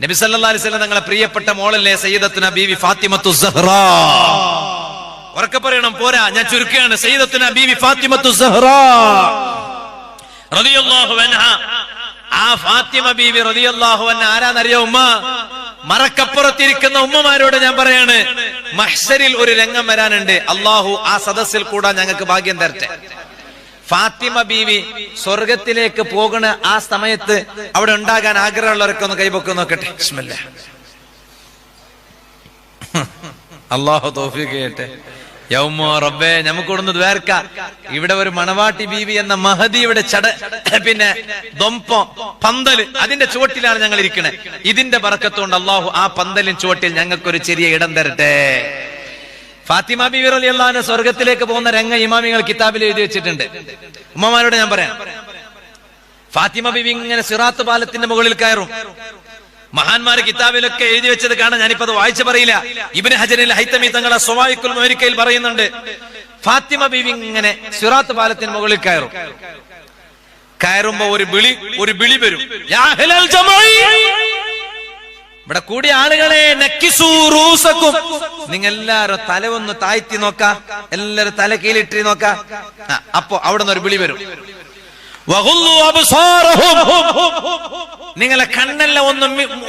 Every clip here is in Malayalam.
നബി സല്ലല്ലാഹു അലൈഹി വസല്ലം തങ്ങളെ പ്രിയപ്പെട്ട മോളല്ലേ സയ്യിദത്തുന ബീവി ഫാത്തിമത്തു സഹ്റ. ഉറക്കെ പറയണം, പോരാ, ഞാൻ ചുരുക്കുകയാണ്. സയ്യിദത്തുന ബീവി ഫാത്തിമത്തു സഹ്റ റളിയല്ലാഹു അൻഹാ. ആ ഫാത്തിമ ബീവി റളിയല്ലാഹു അൻഹ ആരാന്നറിയോ? ഉമ്മ. മറക്കപ്പുറത്തിരിക്കുന്ന ഉമ്മമാരോട് ഞാൻ പറയാണ്, മഹ്ശരിൽ ഒരു രംഗം വരാനുണ്ട്. അള്ളാഹു ആ സദസ്സിൽ കൂടാൻ ഞങ്ങൾക്ക് ഭാഗ്യം തരട്ടെ. ഫാത്തിമ ബീവി സ്വർഗത്തിലേക്ക് പോകുന്ന ആ സമയത്ത് അവിടെ ഉണ്ടാകാൻ ആഗ്രഹമുള്ളവരൊക്കെ ഒന്ന് കൈപൊക്കെ നോക്കട്ടെ. ബിസ്മില്ലാ. അല്ലാഹു തൗഫീഖ് ചെയ്യട്ടെ. യൗമോ റബ്ബേ, നമുക്കൊന്ന് ദ്വാർക്ക. ഇവിടെ ഒരു മണവാട്ടി ബീവി എന്ന മഹദിയുടെ പിന്നെ പന്തല്, അതിന്റെ ചുവട്ടിലാണ് ഞങ്ങൾ ഇരിക്കുന്നത്. ഇതിന്റെ ബറക്കത്തുകൊണ്ട് അള്ളാഹു ആ പന്തലിൻ ചുവട്ടിൽ ഞങ്ങൾക്കൊരു ചെറിയ ഇടം തരട്ടെ. ഫാത്തിമ ബീവി റളിയല്ലാഹു അൻഹ സ്വർഗത്തിലേക്ക് പോകുന്ന രംഗ ഇമാമികൾ കിതാബിൽ എഴുതി വെച്ചിട്ടുണ്ട്. ഉമ്മമാരോട് ഞാൻ പറയാം, ഫാത്തിമ ബീവി ഇങ്ങനെ സിറാത്ത് പാലത്തിന്റെ മുകളിൽ കയറും. മഹാന്മാര് കിതാബിലൊക്കെ എഴുതി വെച്ചത് കാണാൻ ഞാനിപ്പോ അത് വായിച്ചു പറയില്ല. ഇബ്നു ഹജറിൽ ഹൈതമി തങ്ങളെ സ്വവായിഖുൽ മുഹരിക്കയിൽ പറയുന്നുണ്ട്, ഫാത്തിമ ബീവി ഇങ്ങനെ സിറാത്ത് പാലത്തിന് മുകളിൽ കയറും. കയറുമ്പോ ഒരു വിളി വരും, യാ അഹ്ലൽ ജമാഇ, ഇവിടെ കൂടിയ ആളുകളെ, നക്കിസൂ റൂസക്കും, നിങ്ങൾ എല്ലാരും തല ഒന്ന് താഴ്ത്തി നോക്കാ, എല്ലാരും തല കീഴിലിട്ടി നോക്കാ. അപ്പൊ അവിടെ നിന്ന് ഒരു വിളി വരും, വഗുല്ലു അബ്സാറഹും, നിങ്ങളെ കണ്ണെല്ലാം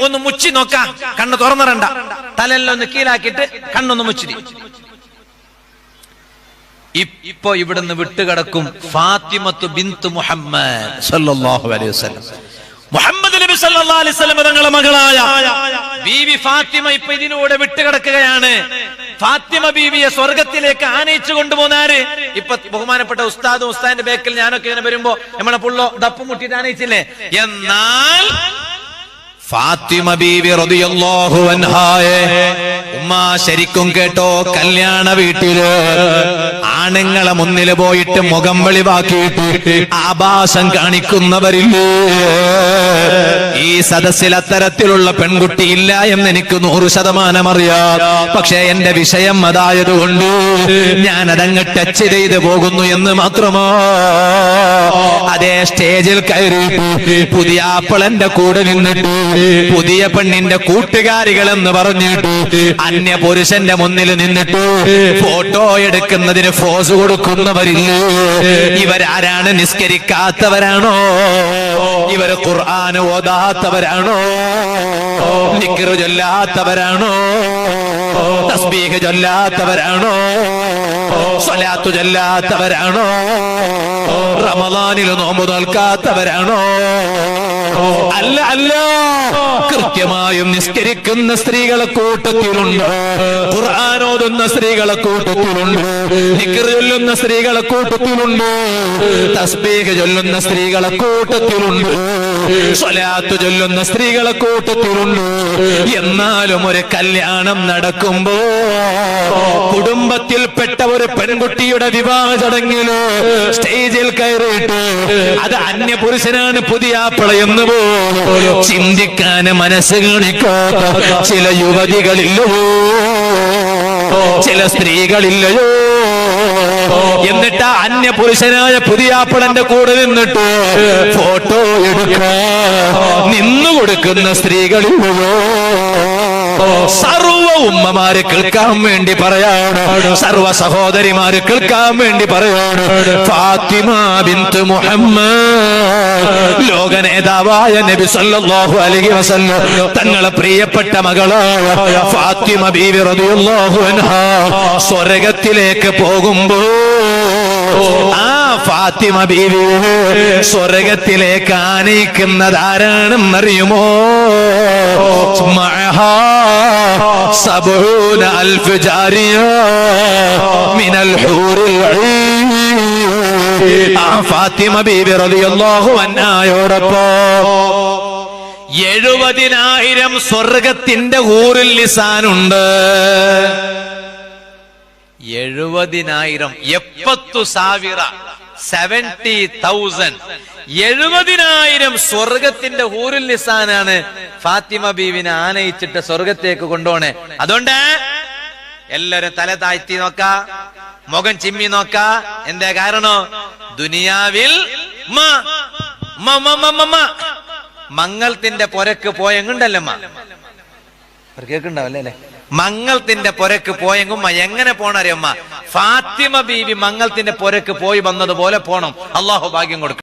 ഒന്ന് മുച്ചി നോക്കാ, കണ്ണ് തുറന്നിടണ്ട, തലെല്ലാം ഒന്ന് കീഴാക്കിയിട്ട് കണ്ണൊന്ന് മുച്ചിരി. ഇപ്പൊ ഇവിടുന്ന് വിട്ടുകിടക്കും ഫാത്തിമത്തു ബിന്തു മുഹമ്മദ് സല്ലല്ലാഹു അലൈഹി വസല്ലം. മുഹമ്മദ് നബി സല്ലല്ലാഹു അലൈഹി വസല്ലം തങ്ങളുടെ മകളായ ബീവി ഫാത്തിമ ഇപ്പൊ ഇതിലൂടെ വിട്ടുകിടക്കുകയാണ്. ഫാത്തിമ ബീവിയെ സ്വർഗത്തിലേക്ക് ആനയിച്ചു കൊണ്ടുപോകുന്നാര്? ഇപ്പൊ ബഹുമാനപ്പെട്ട ഉസ്താദും ഉസ്താദിന്റെ ബേക്കിൽ ഞാനൊക്കെ ഇങ്ങനെ വരുമ്പോ നമ്മളെ പുള്ളോ ഡപ്പ് മുട്ടിട്ട് ആനയിച്ചില്ലേ? എന്നാൽ ഫാത്തിമ ബീവി റളിയല്ലാഹു അൻഹായെ ഉമ്മ ശരിക്കും കേട്ടോ, കല്യാണ വീട്ടില് ആണുങ്ങളെ മുന്നിൽ പോയിട്ട് മുഖം വെളിവാക്കിയിട്ട് ആഭാസം കാണിക്കുന്നവരില്ലേ? ഈ സദസ്സിൽ അത്തരത്തിലുള്ള പെൺകുട്ടി ഇല്ല എന്ന് എനിക്ക് 100% അറിയാം. പക്ഷെ എന്റെ വിഷയം അതായതുകൊണ്ട് ഞാൻ അതങ്ങ് ടച്ച് ചെയ്ത് പോകുന്നു എന്ന് മാത്രമോ. അതേ സ്റ്റേജിൽ കയറി പുതിയ ആപ്പിളന്റെ കൂടെ നിന്നിട്ട് പുതിയ പെണ്ണിന്റെ കൂട്ടുകാരികളെന്ന് പറഞ്ഞിട്ട് അന്യ പുരുഷന്റെ മുന്നിൽ നിന്നിട്ട് ഫോട്ടോ എടുക്കുന്നതിന് ഫോസ് കൊടുക്കുന്നവരില്ലേ? ഇവരാരാണ്? നിസ്കരിക്കാത്തവരാണോ? ഇവര് ഖുർആൻ ഓതാത്തവരാണോ? ദിക്ർ ചൊല്ലാത്തവരാണോ? തസ്ബീഹ് ചൊല്ലാത്തവരാണോ? സ്വലാത്ത് ചൊല്ലാത്തവരാണോ? റമളാനിൽ നോമ്പ് നോൽക്കാത്തവരാണോ? അല്ല അല്ല, കൃത്യമായും നിസ്കരിക്കുന്ന സ്ത്രീകളെ കൂട്ടത്തിലുണ്ട്, ഖുർആൻ ഓതുന്ന സ്ത്രീകളെ കൂട്ടത്തിലുണ്ട്, ദിക്ർ ചൊല്ലുന്ന സ്ത്രീകളെ കൂട്ടത്തിലുണ്ട്, തസ്ബീഹ് ചൊല്ലുന്ന സ്ത്രീകളെ കൂട്ടത്തിലുണ്ട്, സ്വലാത്ത് ചൊല്ലുന്ന സ്ത്രീകളെ കൂട്ടത്തിലുണ്ട്. എന്നാലും ഒരു കല്യാണം നടക്കുമ്പോ കുടുംബത്തിൽപ്പെട്ട ഒരു പെൺകുട്ടിയുടെ വിവാഹ ചടങ്ങില് സ്റ്റേജിൽ കയറിയിട്ട് അത് അന്യ പുരുഷനാണ്, പുതിയ ആപ്പിളയെന്ന് പോലും ചിന്തിക്കാൻ മനസ്സ് കാണിക്കാത്ത ചില യുവതികളില്ലയോ, ചില സ്ത്രീകളില്ലയോ? എന്നിട്ട് അന്യ പുരുഷനായ പുതിയ ആപ്പിളന്റെ കൂടെ നിന്നിട്ട് ഫോട്ടോ എടുക്കാൻ നിന്നു കൊടുക്കുന്ന സ്ത്രീകളില്ലയോ? സർവ ഉമ്മമാര് കേൾക്കാൻ വേണ്ടി പറയാണ്, സർവ സഹോദരിമാര് കേൾക്കാൻ വേണ്ടി പറയാണ്, ഫാത്തിമ ബിന്തു മുഹമ്മദ് ലോക നേതാവായ നബി സല്ലല്ലാഹു അലൈഹി വസല്ലം തങ്ങളെ പ്രിയപ്പെട്ട മകളായ ഫാത്തിമ ബീവി റളിയല്ലാഹു അൻഹാ സ്വർഗത്തിലേക്ക് പോകുമ്പോ ആ ഫാത്തിമ ബീവി സ്വർഗത്തിലേക്ക് ആനയിക്കുന്നതാരാണെന്നറിയുമോ? മഅഹാ 70,000 ജാരിയ മിനൽ ഹൂറിൽ ഐൻ. ആ ഫാത്തിമ ബീവി റളിയല്ലാഹു അൻഹായോടൊപ്പം 70,000 സ്വർഗത്തിന്റെ ഹൂറുൽ ലിസാനുണ്ട്. 70,000 70,000 70,000 സ്വർഗത്തിന്റെ ഹൂറുൽ ലിസാനാണ് ഫാത്തിമ ബീവിനെ ആനയിച്ചിട്ട് സ്വർഗത്തേക്ക് കൊണ്ടുപോണേ. അതുകൊണ്ട് എല്ലാരും തല താഴ്ത്തി നോക്കാ, മുഖം ചിമ്മി നോക്കാ. എന്താ കാരണം? ദുനിയാവിൽ മംഗളത്തിന്റെ പൊരക്ക് പോയെങ്കുണ്ടല്ലമ്മ കേൾക്കുണ്ടാവല്ലേ അല്ലെ? മംഗളത്തിന്റെ പൊരക്ക് പോയെങ്കുമ്മ എങ്ങനെ പോണറിയമ്മ? ഫാത്തിമ ബീവി മംഗളത്തിന്റെ പൊരക്ക് പോയി വന്നതുപോലെ പോണം. അള്ളാഹു ഭാഗ്യം കൊടുക്കും.